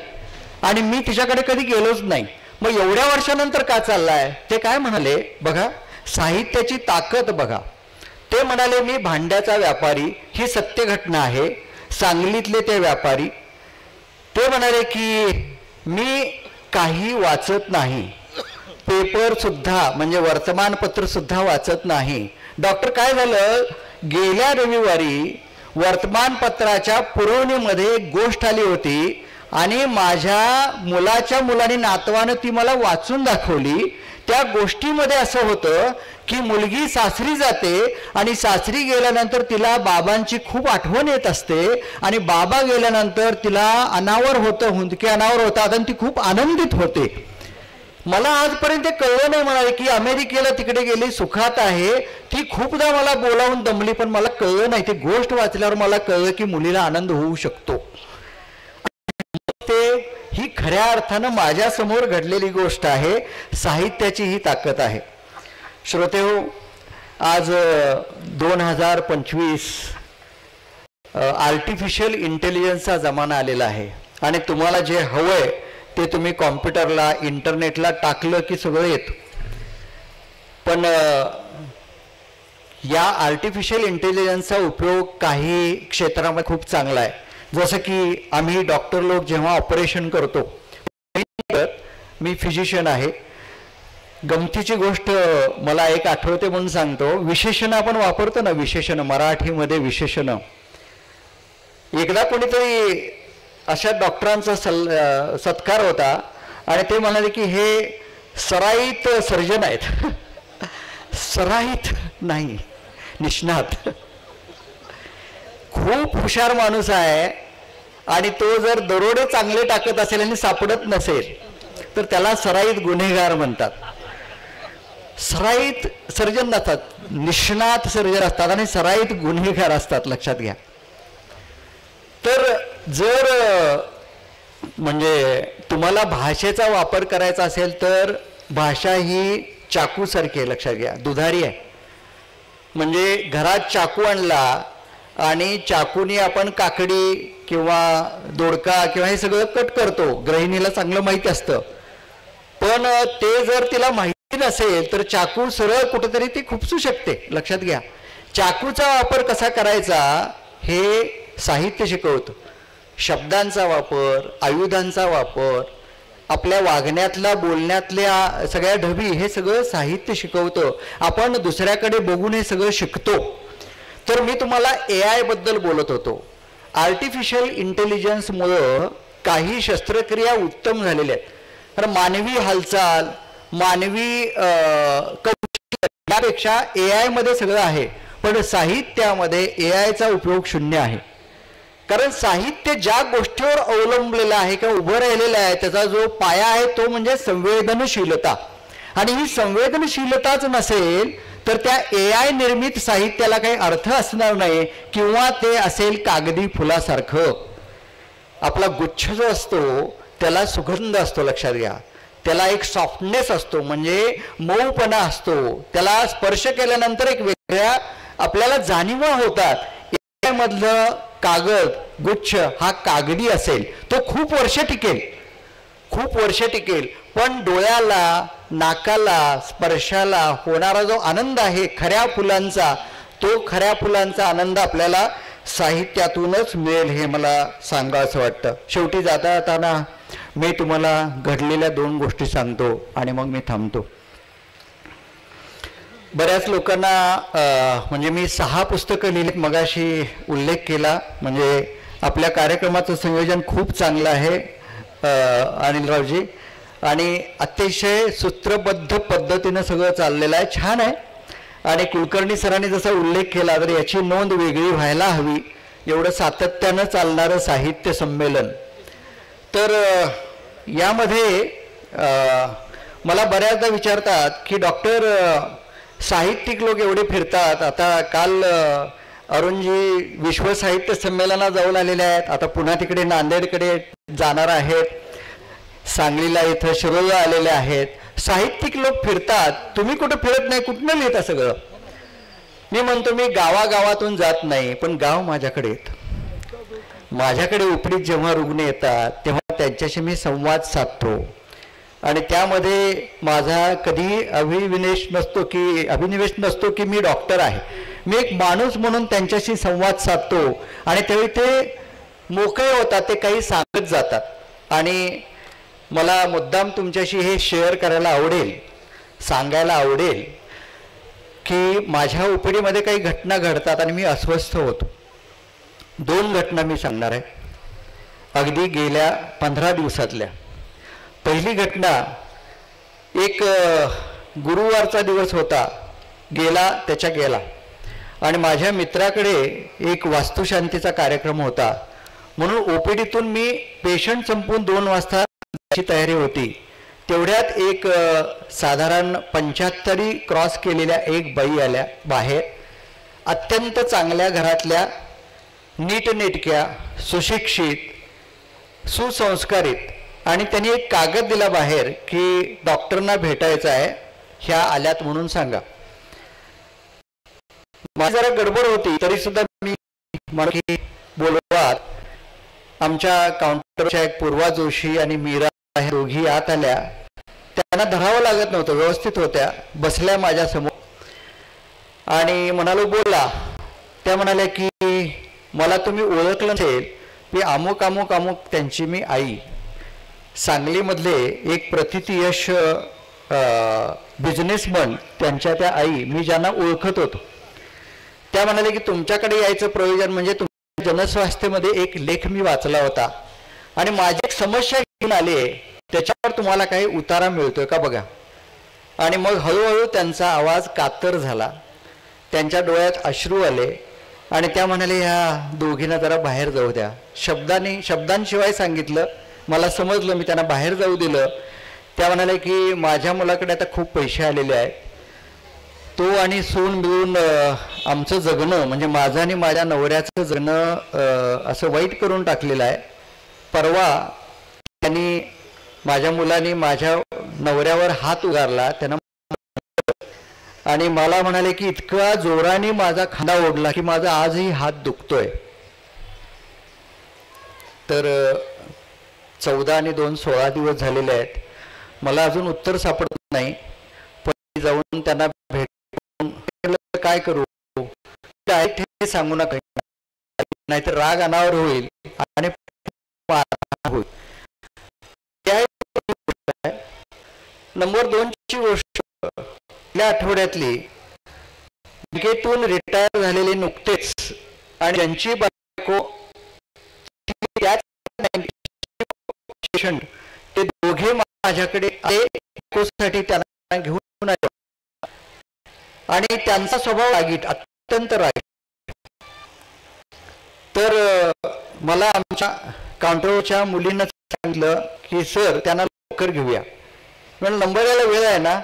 आणि मी तिच्याकडे कधी गेलोच नाही. मग एवढ्या वर्षानंतर का चाललाय? ते काय म्हणाले, बघा साहित्याची ताकद बघा. ते म्हणाले, मी भांड्याचा व्यापारी, ही सत्य घटना आहे, सांगलीतले ते व्यापारी. ते म्हणाले की मी काही वाचत नाही, पेपर सुद्धा म्हणजे वर्तमानपत्र सुद्धा वाचत नाही. डॉक्टर काय झालं, गेल्या रविवारी वर्तमानपत्राच्या पुरवणीमध्ये एक गोष्ट आली होती आणि माझ्या मुलाच्या मुलाने नातवानं ती मला वाचून दाखवली. त्या गोष्टीमध्ये असं होतं की मुलगी सासरी जाते आणि सासरी गेल्यानंतर तिला बाबांची खूप आठवण येत असते आणि बाबा गेल्यानंतर तिला अनावर होतं, हुंदके अनावर होतात आणि ती खूप आनंदित होते. मला आजपर्यंत कळलं नाही म्हणाले की अमेरिकेला तिकडे गेली, सुखात आहे. ती खूपदा मला बोलावून दमली, पण मला कळलं नाही. ती गोष्ट वाचल्यावर मला कळलं की मुलीला आनंद होऊ शकतो. ते ही खऱ्या अर्थानं माझ्या समोर घडलेली गोष्ट आहे. साहित्याची ही ताकद आहे. श्रोतेहो, आज 2025 आर्टिफिशियल इंटेलिजन्सचा जमाना आलेला आहे आणि तुम्हाला जे हवंय ते तुम्ही कॉम्प्युटरला इंटरनेटला टाकलं की सगळं येतं. पण या आर्टिफिशियल इंटेलिजन्सचा उपयोग काही क्षेत्रामध्ये खूप चांगला आहे. जसं की आम्ही डॉक्टर लोक जेव्हा ऑपरेशन करतो, मी फिजिशियन आहे, गमतीची गोष्ट मला एक आठवते म्हणून सांगतो. विशेषण आपण वापरतो ना, विशेषण मराठीमध्ये विशेषण. एकदा कोणीतरी अशा डॉक्टरांचा सत्कार होता आणि ते म्हणाले की हे सराईत सर्जन आहेत. सराईत नाही, निष्णात. खूप हुशार माणूस आहे आणि तो जर दरोडे चांगले टाकत असेल आणि सापडत नसेल तर त्याला सराईत गुन्हेगार म्हणतात. सराईत सर्जन नसतात, निष्णात सर्जन असतात आणि सराईत गुन्हेगार असतात, लक्षात घ्या. तर जर म्हणजे तुम्हाला भाषेचा वापर करायचा असेल तर भाषा ही चाकूसारखी आहे, लक्षात घ्या, दुधारी आहे. म्हणजे घरात चाकू आणला आणि चाकूनी आपण काकडी किंवा दोडका किंवा हे सगळं कट करतो, गृहिणीला चांगलं माहिती असतं. पण ते जर तिला माहिती नसेल तर चाकू सरळ कुठेतरी ती खुपसू शकते, लक्षात घ्या. चाकूचा वापर कसा करायचा हे साहित्य शिकवतं. शब्दांचा वापर, आयुधांचा वापर, आपल्या वागण्यातला बोलण्यातल्या सगळ्या ढबी, हे सगळं साहित्य शिकवतं. आपण दुसऱ्याकडे बघून हे सगळं शिकतो. तर मी तुम्हाला AI बद्दल बोलत होतो. आर्टिफिशियल इंटेलिजन्समुळं काही शस्त्रक्रिया उत्तम झालेल्या आहेत. तर मानवी हालचाल, मानवी यापेक्षा AI मध्ये सगळं आहे. पण साहित्यामध्ये AIचा उपयोग शून्य आहे. कारण साहित्य ज्या गोष्टीवर अवलंबलेलं आहे किंवा उभं राहिलेलं आहे त्याचा जो पाया आहे तो म्हणजे संवेदनशीलता. आणि ही संवेदनशीलताच नसेल तर त्या AI निर्मित साहित्याला काही अर्थ असणार नाही, किंवा ते असेल कागदी फुलासारखं. आपला गुच्छ जो असतो त्याला सुगंध असतो, लक्षात घ्या. त्याला एक सॉफ्टनेस असतो, म्हणजे मऊपणा असतो. त्याला स्पर्श केल्यानंतर एक वेगळ्या आपल्याला जाणीवा होतात. AI मधलं कागद गुच्छ हा कागदी असेल, तो खूप वर्ष टिकेल, खूप वर्ष टिकेल. पण डोळ्याला, नाकाला, स्पर्शाला होणारा जो आनंद आहे खऱ्या फुलांचा, तो खऱ्या फुलांचा आनंद आपल्याला साहित्यातूनच मिळेल, हे मला सांगावंसं वाटतं. शेवटी जाता जाताना मी तुम्हाला घडलेल्या 2 गोष्टी सांगतो आणि मग मी थांबतो. बऱ्याच लोकांना म्हणजे मी 6 पुस्तकं लिहिली, मगाशी उल्लेख केला. म्हणजे आपल्या कार्यक्रमाचं संयोजन खूप चांगलं आहे अनिलरावजी, आणि अतिशय सूत्रबद्ध पद्धतीनं सगळं चाललेलं आहे, छान आहे. आणि कुलकर्णी सरांनी जसा उल्लेख केला तर याची नोंद वेगळी व्हायला हवी, एवढं सातत्यानं चालणारं साहित्य संमेलन. तर यामध्ये मला बऱ्याचदा विचारतात की डॉक्टर साहित्यिक लोक एवढे फिरतात, आता काल अरुणजी विश्व साहित्य संमेलनात जाऊन आलेले आहेत, आता पुन्हा तिकडे नांदेडकडे जाणार आहेत, सांगलीला इथं शिरोळला आलेले आहेत. साहित्यिक लोक फिरतात, तुम्ही कुठं फिरत नाही, कुठनं लिहिता सगळं? मी म्हणतो मी गावागावातून जात नाही, पण गाव माझ्याकडे येतं. माझ्याकडे उपरीत जेव्हा रुग्ण येतात तेव्हा त्यांच्याशी मी संवाद साधतो आणि त्यामध्ये माझा कधी अभिनिवेश नसतो की मी डॉक्टर आहे. मी एक माणूस म्हणून त्यांच्याशी संवाद साधतो आणि त्यावेळी ते मोकळे होतात, ते काही सांगत जातात. आणि मला मुद्दाम तुमच्याशी हे शेअर करायला आवडेल, सांगायला आवडेल की माझ्या उपडीमध्ये काही घटना घडतात आणि मी अस्वस्थ होतो. 2 घटना मी सांगणार आहे, अगदी गेल्या 15 दिवसातल्या. पहिली घटना, एक गुरुवारचा दिवस होता, गेला आणि माझ्या मित्राकडे एक वास्तुशांतीचा कार्यक्रम होता, म्हणून ओपीडीतून मी पेशंट संपून 2 वाजता तयारी होती. तेवढ्यात एक साधारण 75 क्रॉस केलेल्या एक बाई आल्या बाहेर, अत्यंत चांगल्या घरातल्या, नीटनेटक्या, सुशिक्षित, सुसंस्कारित. आणि त्यांनी एक कागद दिला बाहेर की डॉक्टरना भेटायचं आहे, ह्या आल्यात म्हणून सांगा. माझी जरा गडबड होती तरी सुद्धा मी बोलवत आमच्या काउंटरच्या एक पूर्वा जोशी आणि मीरा ह्या दोघी आत आल्या. त्यांना धरावं लागत नव्हतं, व्यवस्थित होत्या, बसल्या माझ्यासमोर आणि म्हणालो बोला. त्या म्हणाल्या की मला तुम्ही ओळखलं नसेल, मी अमुक अमुक अमुक त्यांची मी आई, सांगलीमधले एक प्रतिथयश बिझनेसमन त्यांच्या त्या आई, मी ज्यांना ओळखत होतो. त्या म्हणाले की तुमच्याकडे यायचं प्रयोजन म्हणजे तुमच्या जनस्वास्थ्यमध्ये एक लेख मी वाचला होता आणि माझी एक समस्या घेऊन आली आहे, त्याच्यावर तुम्हाला काही उतारा मिळतोय का बघा. आणि मग हळूहळू त्यांचा आवाज कातर झाला, त्यांच्या डोळ्यात अश्रू आले आणि त्या म्हणाले ह्या दोघींना जरा बाहेर जाऊ द्या. शब्दांशिवाय सांगितलं, मला समजलं, मी त्यांना बाहेर जाऊ दिलं. त्या म्हणाले की माझ्या मुलाकडे आता खूप पैसे आलेले आहेत, तो आणि सून मिळून आमचं जगणं म्हणजे माझं आणि माझ्या नवऱ्याचं जगणं असं वाईट करून टाकलेलं आहे. परवा त्यांनी माझ्या मुलांनी माझ्या नवऱ्यावर हात उगारला, त्यांना आणि मला म्हणाले की इतका जोराने माझा खांदा ओढला की माझा आजही हात दुखतोय. तर 14 आणि 2 16 दिवस झालेले आहेत, मला अजून उत्तर सापडत नाही. पण जाऊन त्यांना भेटून काय करू, डायरेक्ट हे सांगू नका, नाहीतर राग अनावर होईल आणि होईल. नंबर 2 ची गोष्ट, या आठवड्यातली बँकेतून रिटायर झालेले नुकतेच आणि त्यांची बायको ते दोघे माझ्याकडे साठी त्यांना घेऊन आले आणि त्यांचा स्वभाव रागीट, अत्यंत रागीट. तर मला आमच्या काउंटरच्या मुलींना सांगितलं की सर त्यांना लवकर घेऊया. म्हणजे नंबर यायला वेळ आहे ना,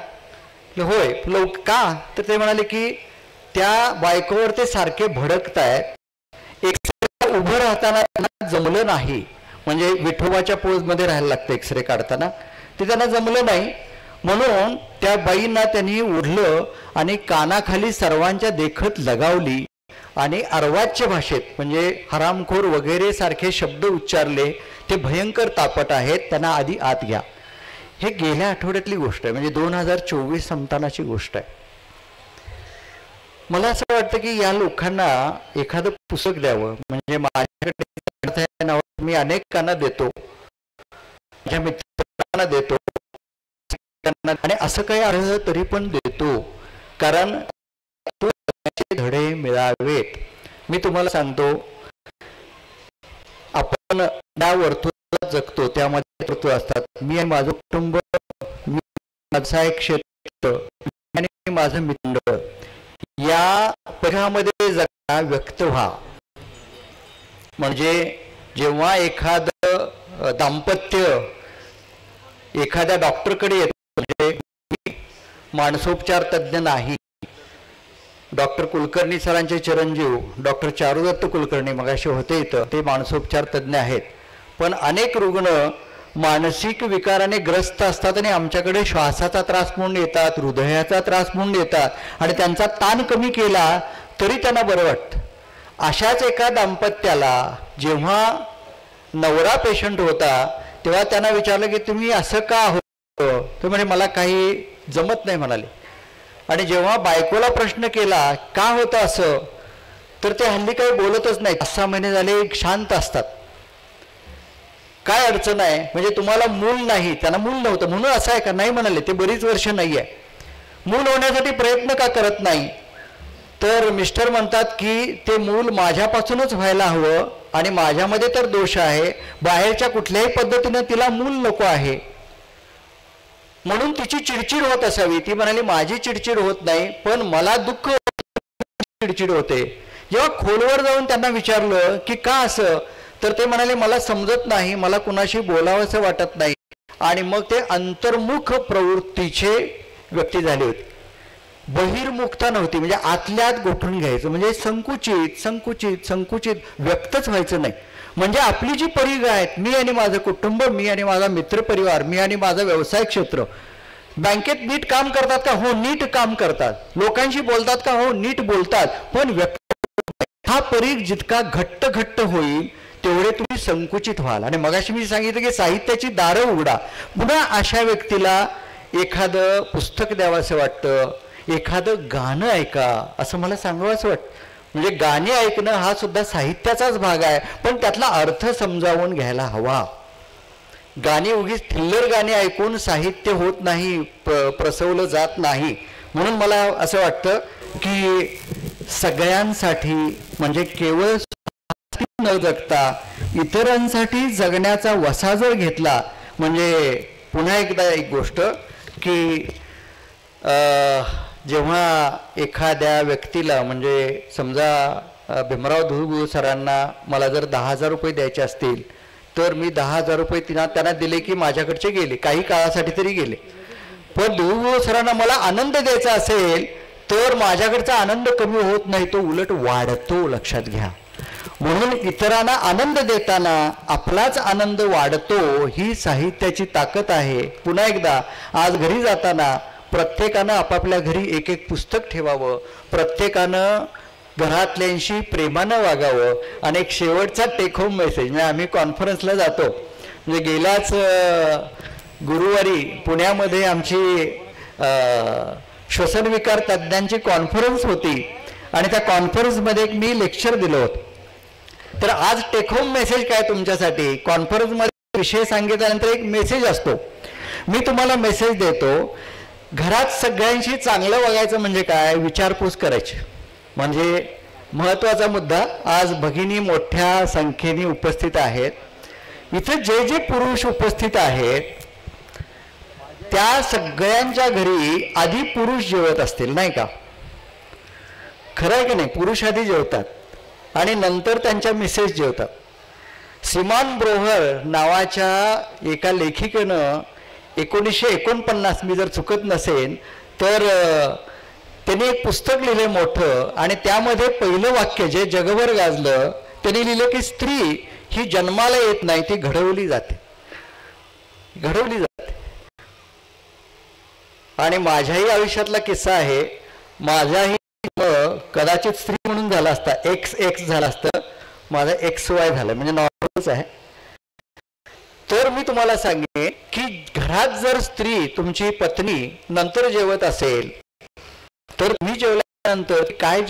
होय का. तर ते म्हणाले की त्या बायकोवर ते सारखे भडकत आहेत, एक्सरे उभं राहताना त्यांना जमलं नाही, म्हणजे विठोबाच्या पोजमध्ये राहायला लागतं एक्सरे काढताना, ते त्यांना जमलं नाही. म्हणून त्या बाईंना त्यांनी ओढलं आणि कानाखाली सर्वांच्या देखत लगावली आणि अर्वाच्य भाषेत म्हणजे हरामखोर वगैरे सारखे शब्द उच्चारले. ते भयंकर तापट आहेत, त्यांना आधी आत घ्या. हे गेल्या आठवड्यातली गोष्ट आहे, म्हणजे 2024 संपतानाची गोष्ट आहे. मला असं वाटतं की या लोकांना एखादं पुस्तक द्यावं, म्हणजे माझ्याकडे मी अनेकांना देतो, माझ्या मित्रांना देतो आणि असं काही आढळलं तरी पण देतो, कारण धडे मिळावेत. मी तुम्हाला सांगतो, आपण या वर्तुळात जगतो, त्यामध्ये वर्तुळ असतात. मी आणि माझं कुटुंब, मी माझा एक क्षेत्र आणि माझं मित्र, या परिघामध्ये जगणं व्यक्त व्हा. म्हणजे जेव्हा एखादं दाम्पत्य एखाद्या डॉक्टरकडे येतं, म्हणजे मी मानसोपचार तज्ज्ञ नाही, डॉक्टर कुलकर्णी सरांचे चिरंजीव डॉक्टर चारुदत्त कुलकर्णी मगाशी होते इथं, ते मानसोपचार तज्ज्ञ आहेत. पण अनेक रुग्ण मानसिक विकाराने ग्रस्त असतात आणि आमच्याकडे श्वासाचा त्रास म्हणून येतात, हृदयाचा त्रास म्हणून येतात आणि त्यांचा ताण कमी केला तरी त्यांना बरं वाटतं. अशाच एका दाम्पत्याला जेव्हा नवरा पेशंट होता तेव्हा त्यांना विचारलं की तुम्ही असं का होतं, ते म्हणजे मला काही जमत नाही म्हणाले. आणि जेव्हा बायकोला प्रश्न केला का होतं असं, तर ते हल्ली काही बोलतच नाही, 5-6 महिने झाले शांत असतात. काय अडचण आहे, म्हणजे तुम्हाला मूल नाही, त्यांना मूल नव्हतं म्हणून असं आहे का, नाही म्हणाले, ते बरीच वर्ष नाही आहे. मूल होण्यासाठी प्रयत्न का करत नाही, तर मिस्टर म्हणतात की ते मूल माझ्यापासूनच व्हायला हवं आणि माझ्यामध्ये तर दोष आहे, बाहेरच्या कुठल्याही पद्धतीनं तिला मूल नको आहे, म्हणून तिची चिडचिड होत असावी. ती म्हणाली माझी चिडचिड होत नाही, पण मला दुःख चिडचिड होते. जेव्हा खोलवर जाऊन त्यांना विचारलं की का असं, तर ते म्हणाले मला समजत नाही, मला कुणाशी बोलावंसं वाटत नाही. आणि मग ते अंतर्मुख प्रवृत्तीचे व्यक्ती झाले होते. बहिर्मुखता नव्हती, म्हणजे आतल्यात गोठून घ्यायचं, म्हणजे संकुचित संकुचित संकुचित व्यक्तच व्हायचं नाही. म्हणजे आपली जी परिघ आहेत, मी आणि माझं कुटुंब, मी आणि माझा मित्रपरिवार, मी आणि माझं व्यवसाय क्षेत्र, बँकेत नीट काम करतात का, हो नीट काम करतात, लोकांशी बोलतात का, हो नीट बोलतात, पण व्यक्त हा परिघ जितका घट्ट घट्ट होईल तेवढे तुम्ही संकुचित व्हाल. आणि मगाशी मी सांगितलं की साहित्याची दारं उघडा. पुन्हा अशा व्यक्तीला एखादं पुस्तक द्यावंसं वाटतं, एखादं गाणं ऐका असं मला सांगावंसं वाटतं. म्हणजे गाणी ऐकणं हा सुद्धा साहित्याचाच भाग आहे, पण त्यातला अर्थ समजावून घ्यायला हवा. गाणी उगीच थिल्लर गाणी ऐकून साहित्य होत नाही, प्रसवलं जात नाही. म्हणून मला असं वाटतं की सगळ्यांसाठी म्हणजे केवळ न जगता इतरांसाठी जगण्याचा वसा जर घेतला, म्हणजे पुन्हा एकदा एक गोष्ट की जेव्हा एखाद्या व्यक्तीला म्हणजे समजा भीमराव धुळबुळ सरांना मला जर 10,000 रुपये द्यायचे असतील तर मी 10,000 रुपये त्यांना दिले की माझ्याकडचे गेले, काही काळासाठी तरी गेले. पण धुळबुळ सरांना मला आनंद द्यायचा असेल तर माझ्याकडचा आनंद कमी होत नाही, तो उलट वाढतो, लक्षात घ्या. म्हणून इतरांना आनंद देताना आपलाच आनंद वाढतो, ही साहित्याची ताकद आहे. पुन्हा एकदा आज घरी जाताना प्रत्येकानं आपापल्या घरी एक एक पुस्तक ठेवावं, प्रत्येकानं घरातल्यांशी प्रेमानं वागावं. आणि एक शेवटचा टेक होम मेसेज, म्हणजे आम्ही कॉन्फरन्सला जातो, म्हणजे गेल्याच गुरुवारी पुण्यामध्ये आमची श्वसनविकार तज्ज्ञांची कॉन्फरन्स होती आणि त्या कॉन्फरन्समध्ये एक मी लेक्चर दिलं होतं. तर आज टेक होम मेसेज काय तुमच्यासाठी, कॉन्फरन्समध्ये विषय सांगितल्यानंतर एक मेसेज असतो. मी तुम्हाला मेसेज देतो, घरात सगळ्यांशी चांगलं वागायचं म्हणजे काय, विचारपूस करायची. म्हणजे महत्त्वाचा मुद्दा. आज भगिनी मोठ्या संख्येने उपस्थित आहेत. इथे जे जे पुरुष उपस्थित आहेत त्या सगळ्यांच्या घरी आधी पुरुष जेवत असतील, नाही का? खरं आहे की नाही? पुरुष आधी जेवतात आणि नंतर त्यांच्या मिसेस जेवतात. सिमॉन ब्रोहर नावाच्या एका लेखिकेनं 1949, मी जर चुकत नसेन तर त्यांनी एक पुस्तक लिहिलं मोठं, आणि त्यामध्ये पहिलं वाक्य जे जगभर गाजलं, त्यांनी लिहिलं की स्त्री ही जन्माला येत नाही, ती घडवली जाते, घडवली जाते. आणि माझ्याही आयुष्यातला किस्सा आहे. माझाही कदाचित स्त्री म्हणून झाला असता, XX झाला असतं, माझा XY झालं, म्हणजे नॉर्मलच आहे. तर मी तुम्हाला सांगेन की घरात जर स्त्री तुमची पत्नी नंतर जेवत असेल तर तुम्ही जेवल्यानंतर काय